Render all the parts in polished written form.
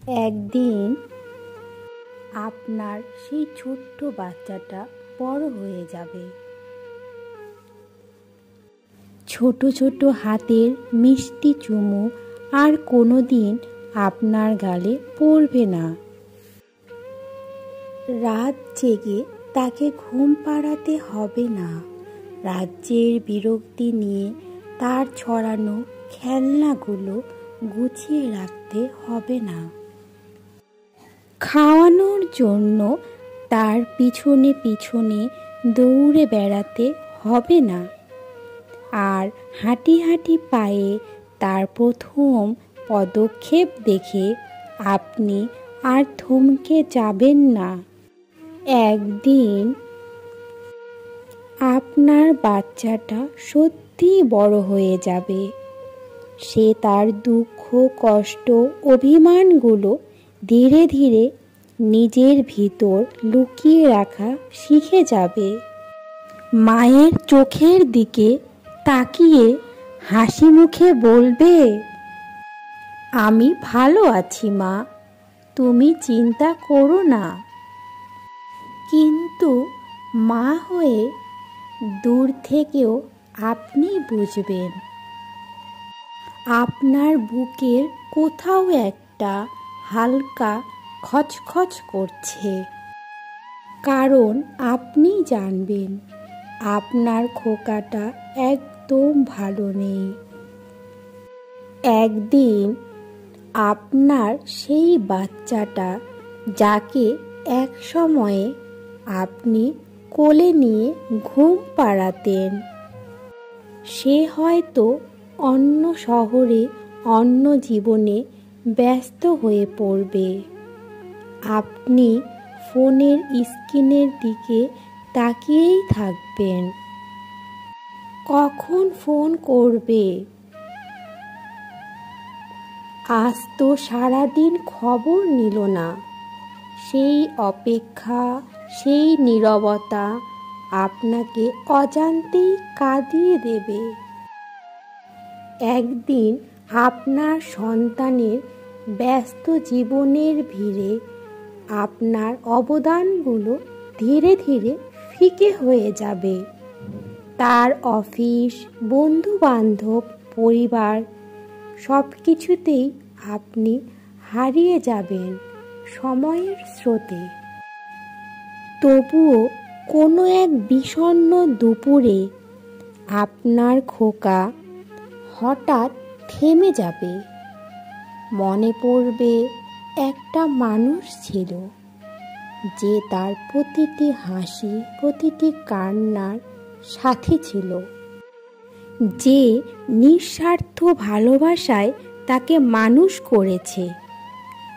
একদিন আপনার সেই ছোট্ট বাচ্চাটা বড় হয়ে যাবে। ছোট ছোট হাতের মিষ্টি চুমু আর কোনোদিন আপনার গালে পড়বে না। রাত জেগে তাকে ঘুম পাড়াতে হবে না। রাজ্যের বিরক্তি নিয়ে তার ছড়ানো খেলনাগুলো গুছিয়ে রাখতে হবে না। খাওয়ানোর জন্য তার পিছনে পিছনে দৌড়ে বেড়াতে হবে না। আর হাঁটি হাঁটি পায়ে তার প্রথম পদক্ষেপ দেখে আপনি আর থমকে যাবেন না। একদিন আপনার বাচ্চাটা সত্যিই বড় হয়ে যাবে। সে তার দুঃখ, কষ্ট, অভিমানগুলো ধীরে ধীরে নিজের ভিতর লুকিয়ে রাখা শিখে যাবে। মায়ের চোখের দিকে তাকিয়ে হাসি মুখে বলবে, আমি ভালো আছি মা, তুমি চিন্তা করো না। কিন্তু মা হয়ে দূর থেকেও আপনি বুঝবেন আপনার বুকের কোথাও একটা হালকা খচখচ করছে। কারণ আপনি জানবেন আপনার খোকাটা একদম ভালো নেই। একদিন আপনার সেই বাচ্চাটা যাকে এক সময়ে আপনি কোলে নিয়ে ঘুম পাড়াতেন, সে হয়তো অন্য শহরে অন্য জীবনে ব্যস্ত হয়ে পড়বে। আপনি ফোনের স্ক্রিনের দিকে তাকিয়েই থাকবেন। কখন ফোন করবে? আজ তো সারাদিন খবর নিল না। সেই অপেক্ষা, সেই নীরবতা আপনাকে অজান্তেই কাঁদিয়ে দেবে। একদিন আপনার সন্তানের ব্যস্ত জীবনের ভিড়ে আপনার অবদানগুলো ধীরে ধীরে ফিকে হয়ে যাবে। তার অফিস, বন্ধু-বান্ধব, পরিবার সব কিছুতেই আপনি হারিয়ে যাবেন সময়ের স্রোতে। তবুও কোনো এক বিষণ্ণ দুপুরে আপনার খোকা হঠাৎ থেমে যাবে। মনে পড়বে একটা মানুষ ছিল যে তার প্রতিটি হাসি, প্রতিটি কান্নার সাথী ছিল, যে নিঃস্বার্থ ভালোবাসায় তাকে মানুষ করেছে,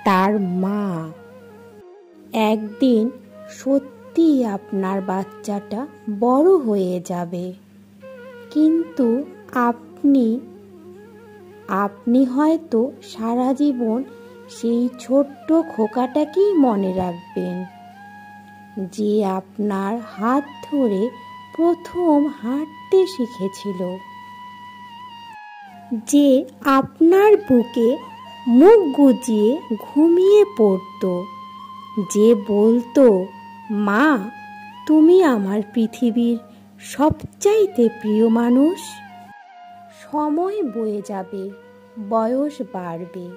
তার মা। একদিন সত্যি আপনার বাচ্চাটা বড় হয়ে যাবে, কিন্তু আপনি হয়তো সারা জীবন সেই ছোট্ট খোকাটাকেই মনে রাখবেন, যে আপনার হাত ধরে প্রথম হাঁটতে শিখেছিল, যে আপনার বুকে মুখ গুজিয়ে ঘুমিয়ে পড়ত, যে বলতো, মা তুমি আমার পৃথিবীর সবচাইতে প্রিয় মানুষ। সময় বয়ে যাবে, বয়স বাড়বে,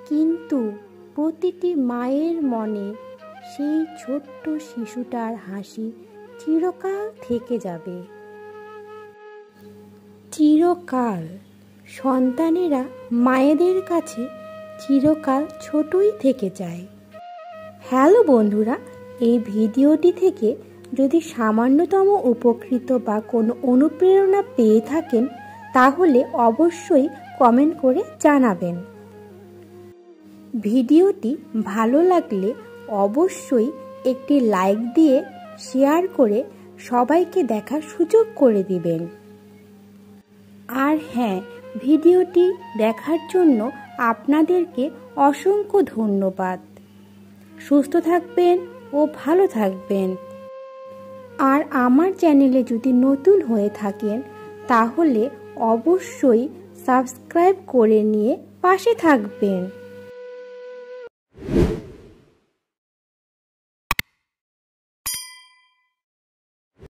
কিন্তু প্রতিটি মায়ের মনে সেই ছোট্ট শিশুটার হাসি চিরকাল থেকে যাবে। চিরকাল। সন্তানেরা মায়েদের কাছে চিরকাল ছোটই থেকে যায়। হ্যালো বন্ধুরা, এই ভিডিওটি থেকে যদি সামান্যতম উপকৃত বা কোনো অনুপ্রেরণা পেয়ে থাকেন, তাহলে অবশ্যই কমেন্ট করে জানাবেন। ভিডিওটি ভালো লাগলে অবশ্যই একটি লাইক দিয়ে শেয়ার করে সবাইকে দেখার সুযোগ করে দিবেন। আর হ্যাঁ, ভিডিওটি দেখার জন্য আপনাদেরকে অসংখ্য ধন্যবাদ। সুস্থ থাকবেন ও ভালো থাকবেন। আর আমার চ্যানেলে যদি নতুন হয়ে থাকেন, তাহলে অবশ্যই সাবস্ক্রাইব করে নিয়ে পাশে থাকবেন।